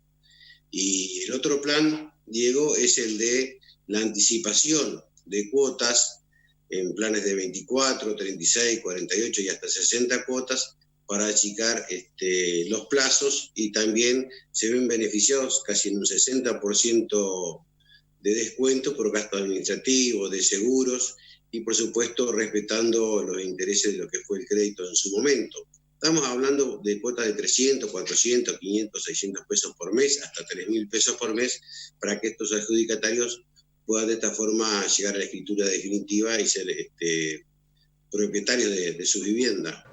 Y el otro plan, Diego, es el de la anticipación de cuotas en planes de 24, 36, 48 y hasta 60 cuotas para achicar los plazos, y también se ven beneficiados casi en un 60% de descuento por gastos administrativos, de seguros y por supuesto respetando los intereses de lo que fue el crédito en su momento. Estamos hablando de cuotas de 300, 400, 500, 600 pesos por mes, hasta 3.000 pesos por mes, para que estos adjudicatarios puedan de esta forma llegar a la escritura definitiva y ser propietarios de su vivienda.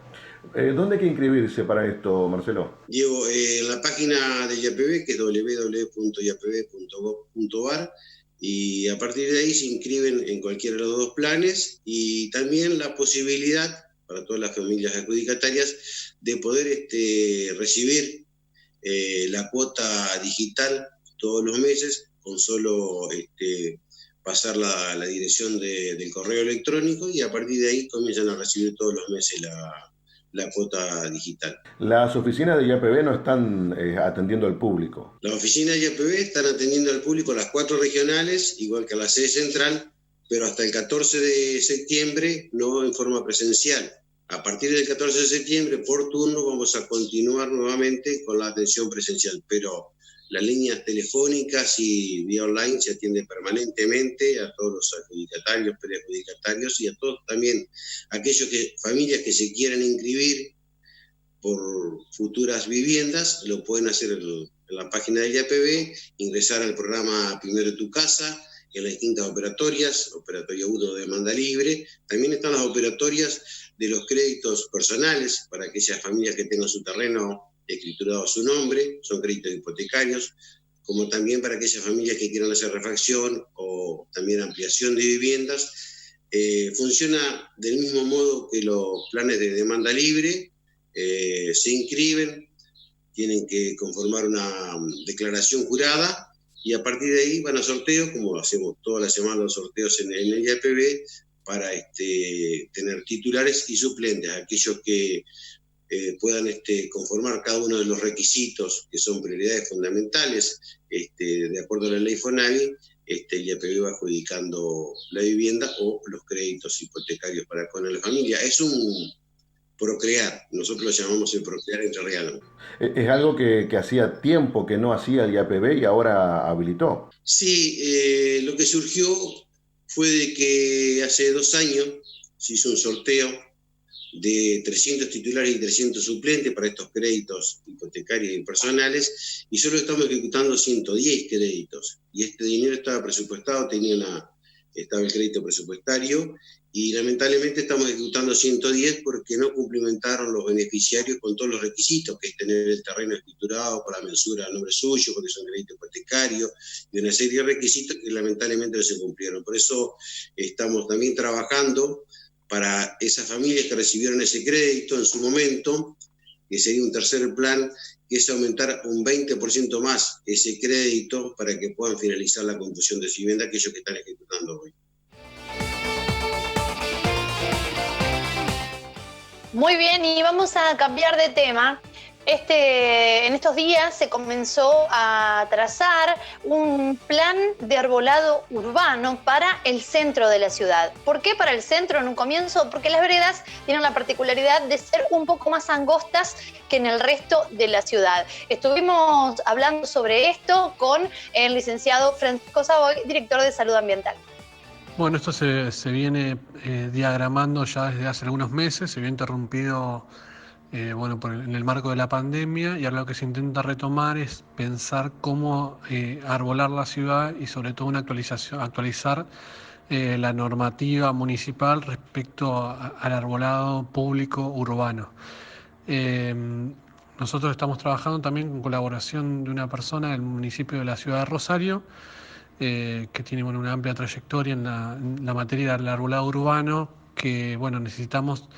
¿Dónde hay que inscribirse para esto, Marcelo? Diego, en la página de IAPB, que es www.iapb.gov.ar, y a partir de ahí se inscriben en cualquiera de los dos planes, y también la posibilidad para todas las familias adjudicatarias de poder recibir la cuota digital todos los meses con solo pasar la dirección del correo electrónico, y a partir de ahí comienzan a recibir todos los meses la cuota digital. Las oficinas de IAPB no están atendiendo al público. Las oficinas de IAPB están atendiendo al público, las 4 regionales, igual que a la sede central, pero hasta el 14 de septiembre no en forma presencial. A partir del 14 de septiembre, por turno, vamos a continuar nuevamente con la atención presencial, pero las líneas telefónicas y vía online se atienden permanentemente a todos los adjudicatarios, preadjudicatarios y a todos también aquellos familias que se quieran inscribir por futuras viviendas, lo pueden hacer en la página del IAPB, ingresar al programa Primero Tu Casa, en las distintas operatorias, operatoria 1 de demanda libre, también están las operatorias de los créditos personales para aquellas familias que tengan su terreno escriturado a su nombre, son créditos hipotecarios, como también para aquellas familias que quieran hacer refacción o también ampliación de viviendas. Funciona del mismo modo que los planes de demanda libre, se inscriben, tienen que conformar una declaración jurada y a partir de ahí van a sorteos, como hacemos toda la semana los sorteos en el IAPB, para tener titulares y suplentes, aquellos que puedan conformar cada uno de los requisitos que son prioridades fundamentales, de acuerdo a la ley FONAVI, el IAPB va adjudicando la vivienda o los créditos hipotecarios para con la familia. Es un procrear, nosotros lo llamamos el procrear entrerriano. Es algo que hacía tiempo que no hacía el IAPB y ahora habilitó. Sí, lo que surgió fue de que hace 2 años se hizo un sorteo de 300 titulares y 300 suplentes para estos créditos hipotecarios y personales, y solo estamos ejecutando 110 créditos, y este dinero estaba presupuestado, estaba el crédito presupuestario, y lamentablemente estamos ejecutando 110 porque no cumplimentaron los beneficiarios con todos los requisitos, que es tener el terreno escriturado con la mensura a nombre suyo, porque es un crédito hipotecario, y una serie de requisitos que lamentablemente no se cumplieron. Por eso estamos también trabajando para esas familias que recibieron ese crédito en su momento, que sería un tercer plan, que es aumentar un 20% más ese crédito para que puedan finalizar la construcción de su vivienda aquellos que están ejecutando hoy. Muy bien, y vamos a cambiar de tema. En estos días se comenzó a trazar un plan de arbolado urbano para el centro de la ciudad. ¿Por qué para el centro en un comienzo? Porque las veredas tienen la particularidad de ser un poco más angostas que en el resto de la ciudad. Estuvimos hablando sobre esto con el licenciado Francisco Savoy, director de Salud Ambiental. Bueno, esto se viene diagramando ya desde hace algunos meses, se vio interrumpido en el marco de la pandemia, y ahora lo que se intenta retomar es pensar cómo arbolar la ciudad y sobre todo actualizar la normativa municipal respecto al arbolado público urbano. Nosotros estamos trabajando también con colaboración de una persona del municipio de la ciudad de Rosario, que tiene una amplia trayectoria en la materia del arbolado urbano, que necesitamos,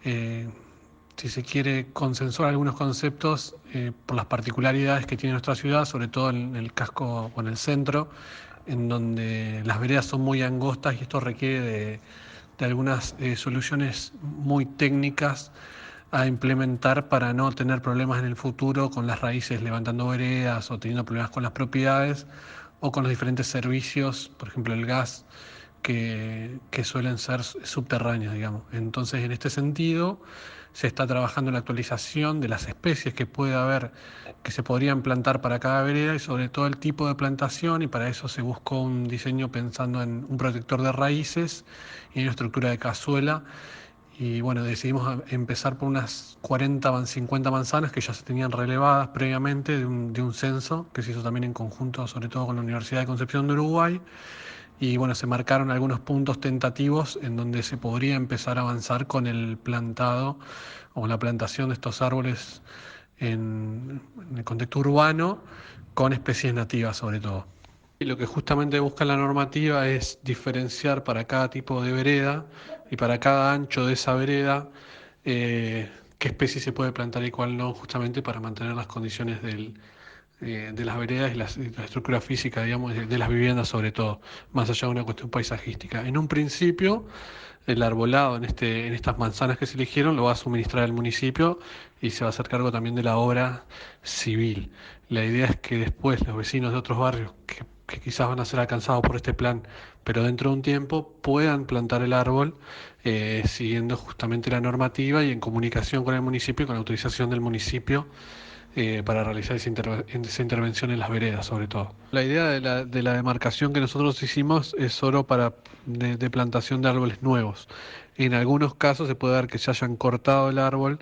si se quiere, consensuar algunos conceptos por las particularidades que tiene nuestra ciudad, sobre todo en el casco o en el centro, en donde las veredas son muy angostas y esto requiere de algunas soluciones muy técnicas a implementar para no tener problemas en el futuro con las raíces levantando veredas o teniendo problemas con las propiedades o con los diferentes servicios, por ejemplo el gas, que suelen ser subterráneos, digamos. Entonces, en este sentido, se está trabajando en la actualización de las especies que puede haber, que se podrían plantar para cada vereda y sobre todo el tipo de plantación, y para eso se buscó un diseño pensando en un protector de raíces y en una estructura de cazuela. Y decidimos empezar por unas 40, 50 manzanas que ya se tenían relevadas previamente de un censo que se hizo también en conjunto, sobre todo con la Universidad de Concepción de Uruguay. Y se marcaron algunos puntos tentativos en donde se podría empezar a avanzar con el plantado o la plantación de estos árboles en el contexto urbano con especies nativas sobre todo. Y lo que justamente busca la normativa es diferenciar para cada tipo de vereda y para cada ancho de esa vereda qué especie se puede plantar y cuál no, justamente para mantener las condiciones de las veredas y la estructura física, digamos, de las viviendas sobre todo, más allá de una cuestión paisajística. En un principio, el arbolado en estas manzanas que se eligieron lo va a suministrar el municipio y se va a hacer cargo también de la obra civil. La idea es que después los vecinos de otros barrios que quizás van a ser alcanzados por este plan, pero dentro de un tiempo puedan plantar el árbol siguiendo justamente la normativa y en comunicación con el municipio y con la autorización del municipio para realizar esa intervención en las veredas sobre todo. La idea de la demarcación que nosotros hicimos es solo de plantación de árboles nuevos. En algunos casos se puede dar que se hayan cortado el árbol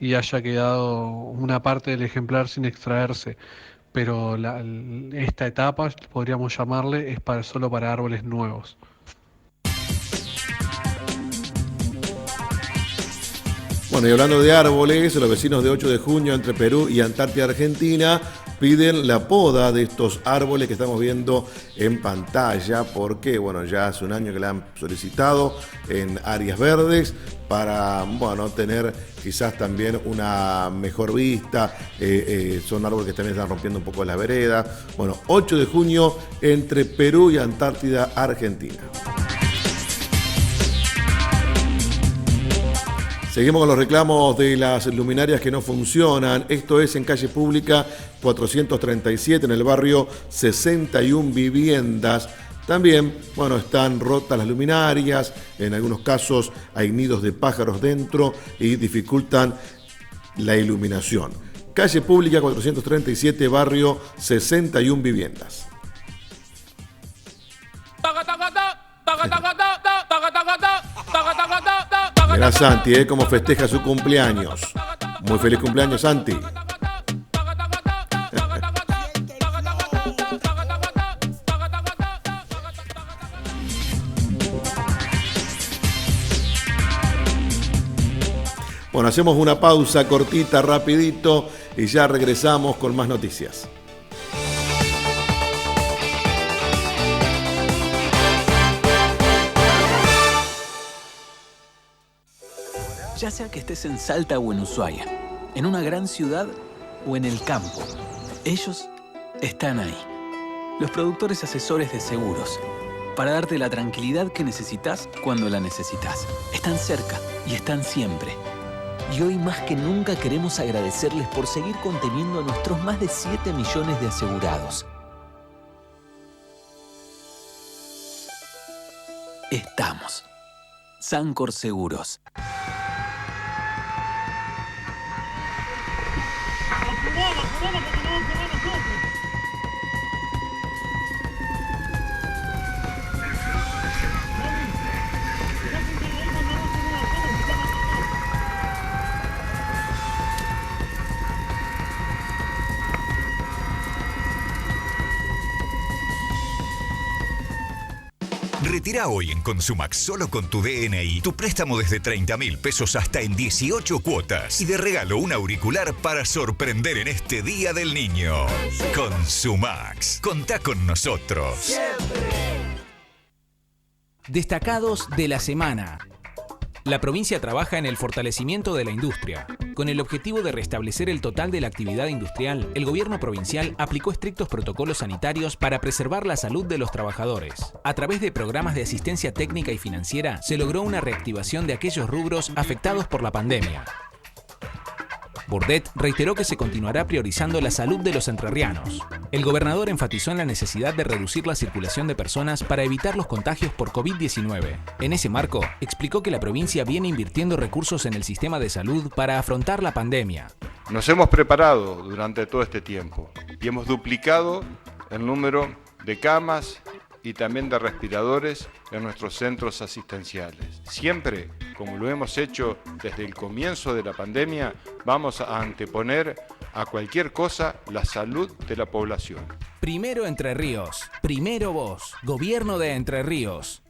y haya quedado una parte del ejemplar sin extraerse, pero esta etapa, podríamos llamarle, es solo para árboles nuevos. Y hablando de árboles, los vecinos de 8 de junio entre Perú y Antártida, Argentina, piden la poda de estos árboles que estamos viendo en pantalla, porque ya hace un año que la han solicitado en áreas verdes para tener quizás también una mejor vista. Son árboles que también están rompiendo un poco la vereda. 8 de junio entre Perú y Antártida, Argentina. Seguimos con los reclamos de las luminarias que no funcionan. Esto es en calle Pública 437, en el barrio 61 Viviendas. También, están rotas las luminarias, en algunos casos hay nidos de pájaros dentro y dificultan la iluminación. Calle Pública 437, barrio 61 Viviendas. Mirá Santi, cómo festeja su cumpleaños. Muy feliz cumpleaños, Santi. Hacemos una pausa cortita, rapidito, y ya regresamos con más noticias. Ya sea que estés en Salta o en Ushuaia, en una gran ciudad o en el campo, ellos están ahí. Los productores asesores de seguros, para darte la tranquilidad que necesitas cuando la necesitas. Están cerca y están siempre. Y hoy más que nunca queremos agradecerles por seguir conteniendo a nuestros más de 7 millones de asegurados. Estamos. Sancor Seguros. Retira hoy en Consumax solo con tu DNI tu préstamo desde 30.000 pesos hasta en 18 cuotas y de regalo un auricular para sorprender en este Día del Niño. Consumax, contá con nosotros. Destacados de la semana. La provincia trabaja en el fortalecimiento de la industria. Con el objetivo de restablecer el total de la actividad industrial, el gobierno provincial aplicó estrictos protocolos sanitarios para preservar la salud de los trabajadores. A través de programas de asistencia técnica y financiera, se logró una reactivación de aquellos rubros afectados por la pandemia. Bordet reiteró que se continuará priorizando la salud de los entrerrianos. El gobernador enfatizó en la necesidad de reducir la circulación de personas para evitar los contagios por COVID-19. En ese marco, explicó que la provincia viene invirtiendo recursos en el sistema de salud para afrontar la pandemia. Nos hemos preparado durante todo este tiempo y hemos duplicado el número de camas y también de respiradores en nuestros centros asistenciales. Siempre, como lo hemos hecho desde el comienzo de la pandemia, vamos a anteponer a cualquier cosa la salud de la población. Primero Entre Ríos, primero vos, Gobierno de Entre Ríos.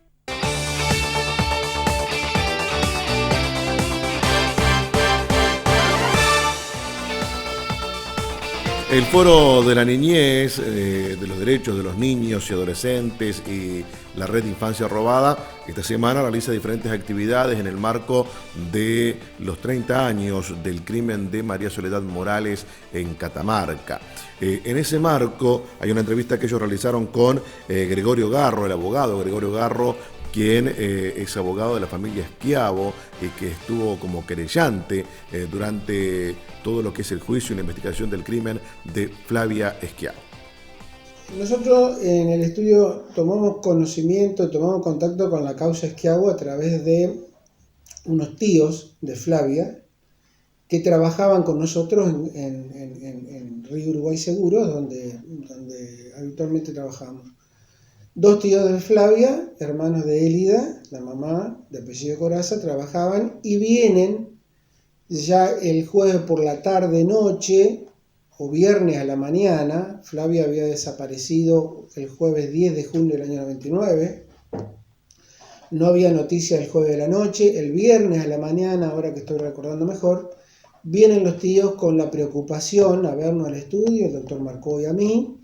El Foro de la Niñez, de los Derechos de los Niños y Adolescentes y la Red de Infancia Robada, esta semana realiza diferentes actividades en el marco de los 30 años del crimen de María Soledad Morales en Catamarca. En ese marco hay una entrevista que ellos realizaron con Gregorio Garro, el abogado Gregorio Garro, quien es abogado de la familia Schiavo y que estuvo como querellante durante todo lo que es el juicio y la investigación del crimen de Flavia Schiavo. Nosotros en el estudio tomamos contacto con la causa Schiavo a través de unos tíos de Flavia que trabajaban con nosotros en Río Uruguay Seguros, donde habitualmente trabajamos. Dos tíos de Flavia, hermanos de Élida, la mamá de apellido Coraza, trabajaban y vienen ya el jueves por la tarde-noche o viernes a la mañana. Flavia había desaparecido el jueves 10 de junio del año 99. No había noticias el jueves de la noche. El viernes a la mañana, ahora que estoy recordando mejor, vienen los tíos con la preocupación a vernos al estudio, el doctor Marcó y a mí,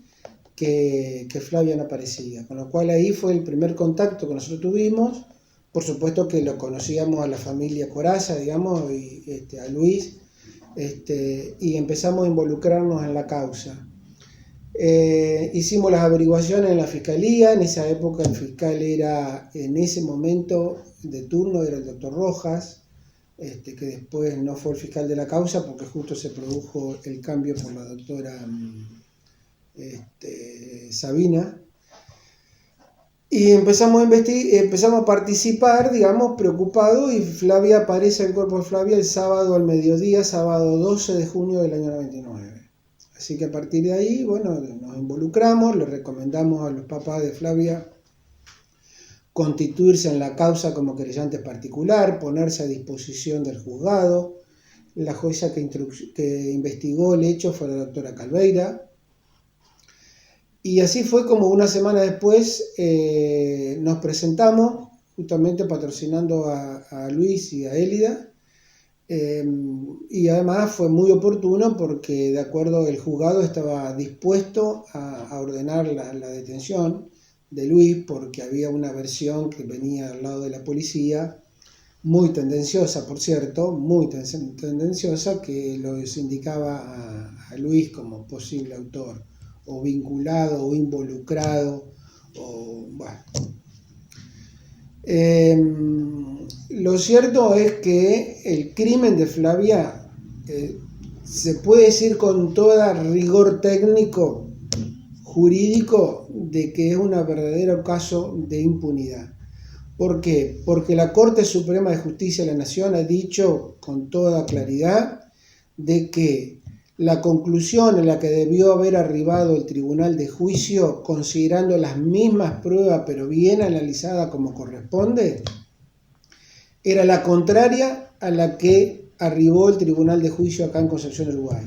que Flavia no aparecía, con lo cual ahí fue el primer contacto que nosotros tuvimos. Por supuesto que lo conocíamos a la familia Coraza, digamos, y a Luis, y empezamos a involucrarnos en la causa. Hicimos las averiguaciones en la fiscalía. En esa época el fiscal era, en ese momento de turno, era el doctor Rojas, que después no fue el fiscal de la causa porque justo se produjo el cambio por la doctora Sabina, y empezamos a participar, digamos, preocupados, y Flavia aparece, el cuerpo de Flavia, el sábado al mediodía, sábado 12 de junio del año 99. Así que a partir de ahí, bueno, nos involucramos, le recomendamos a los papás de Flavia constituirse en la causa como querellante particular, ponerse a disposición del juzgado. La jueza que investigó el hecho fue la doctora Calveira. Y así fue como una semana después nos presentamos, justamente patrocinando a Luis y a Élida, y además fue muy oportuno porque de acuerdo el juzgado estaba dispuesto a ordenar la detención de Luis porque había una versión que venía al lado de la policía, muy tendenciosa, por cierto, muy tendenciosa, que los indicaba a Luis como posible autor, o vinculado o involucrado, o bueno. Lo cierto es que el crimen de Flavia se puede decir con todo rigor técnico, jurídico, de que es un verdadero caso de impunidad. ¿Por qué? Porque la Corte Suprema de Justicia de la Nación ha dicho con toda claridad de que la conclusión en la que debió haber arribado el tribunal de juicio, considerando las mismas pruebas pero bien analizadas como corresponde, era la contraria a la que arribó el tribunal de juicio acá en Concepción, Uruguay.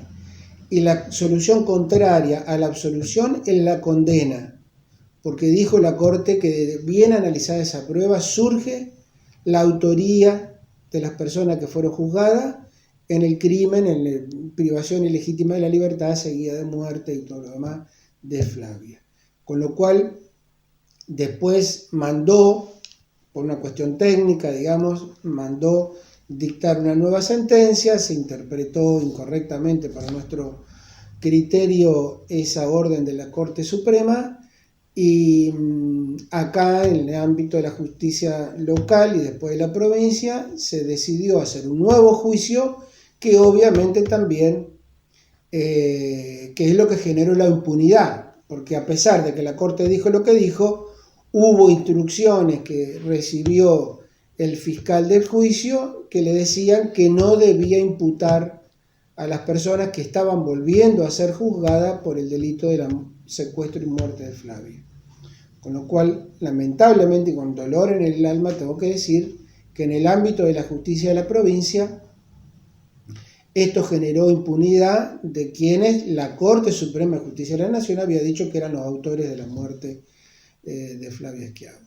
Y la solución contraria a la absolución es la condena. porque dijo la Corte que bien analizada esa prueba surge la autoría de las personas que fueron juzgadas en el crimen, en la privación ilegítima de la libertad, seguida de muerte y todo lo demás de Flavia. Con lo cual, después mandó, por una cuestión técnica, digamos, mandó dictar una nueva sentencia, se interpretó incorrectamente para nuestro criterio esa orden de la Corte Suprema, y acá en el ámbito de la justicia local y después de la provincia se decidió hacer un nuevo juicio que obviamente también, que es lo que generó la impunidad, porque a pesar de que la Corte dijo lo que dijo, hubo instrucciones que recibió el fiscal del juicio que le decían que no debía imputar a las personas que estaban volviendo a ser juzgadas por el delito de secuestro y muerte de Flavia. Con lo cual, lamentablemente y con dolor en el alma, tengo que decir que en el ámbito de la justicia de la provincia, esto generó impunidad de quienes la Corte Suprema de Justicia de la Nación había dicho que eran los autores de la muerte de Flavia Schiavo.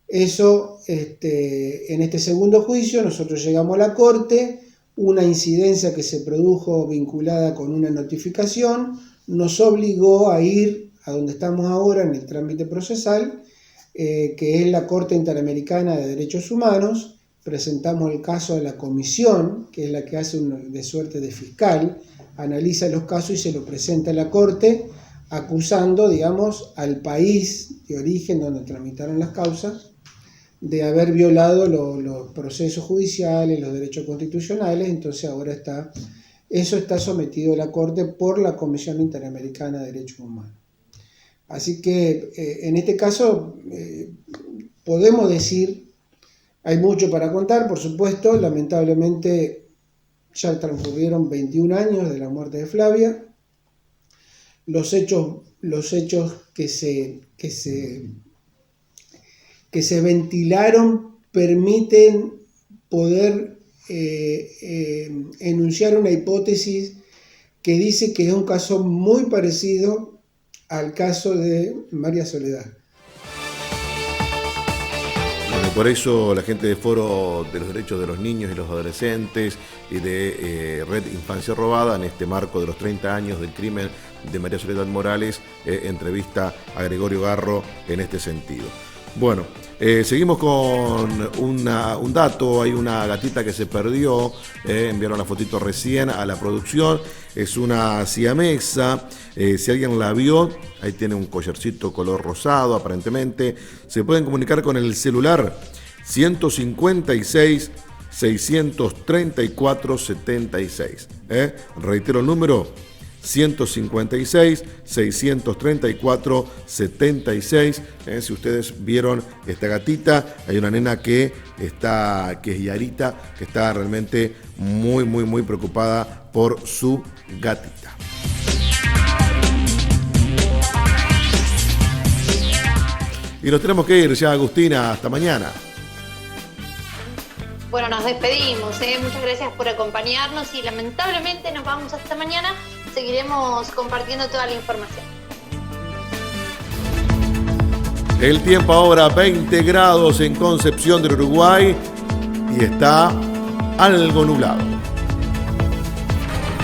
Eso, en este segundo juicio, nosotros llegamos a la Corte, una incidencia que se produjo vinculada con una notificación, nos obligó a ir a donde estamos ahora en el trámite procesal, que es la Corte Interamericana de Derechos Humanos. Presentamos el caso a la comisión, que es la que hace de suerte de fiscal, analiza los casos y se lo presenta a la Corte, acusando, digamos, al país de origen donde tramitaron las causas, de haber violado los procesos judiciales, los derechos constitucionales. Entonces ahora eso está sometido a la Corte por la Comisión Interamericana de Derechos Humanos. Así que en este caso podemos decir, hay mucho para contar, por supuesto, lamentablemente ya transcurrieron 21 años de la muerte de Flavia. Los hechos que se ventilaron permiten poder enunciar una hipótesis que dice que es un caso muy parecido al caso de María Soledad. Bueno, por eso la gente de Foro de los Derechos de los Niños y los Adolescentes y de Red Infancia Robada, en este marco de los 30 años del crimen de María Soledad Morales, entrevista a Gregorio Garro en este sentido. Bueno, seguimos con un dato. Hay una gatita que se perdió, enviaron la fotito recién a la producción, es una siamesa. Si alguien la vio, ahí tiene un collarcito color rosado aparentemente. Se pueden comunicar con el celular 156 634 76. Reitero el número, 156 634 76. Si ustedes vieron esta gatita, hay una nena que es Yarita, que está realmente muy preocupada por su gatita. Y nos tenemos que ir ya, Agustina, hasta mañana. Bueno, nos despedimos, muchas gracias por acompañarnos y lamentablemente nos vamos hasta mañana. Seguiremos compartiendo toda la información. El tiempo ahora 20 grados en Concepción del Uruguay y está algo nublado.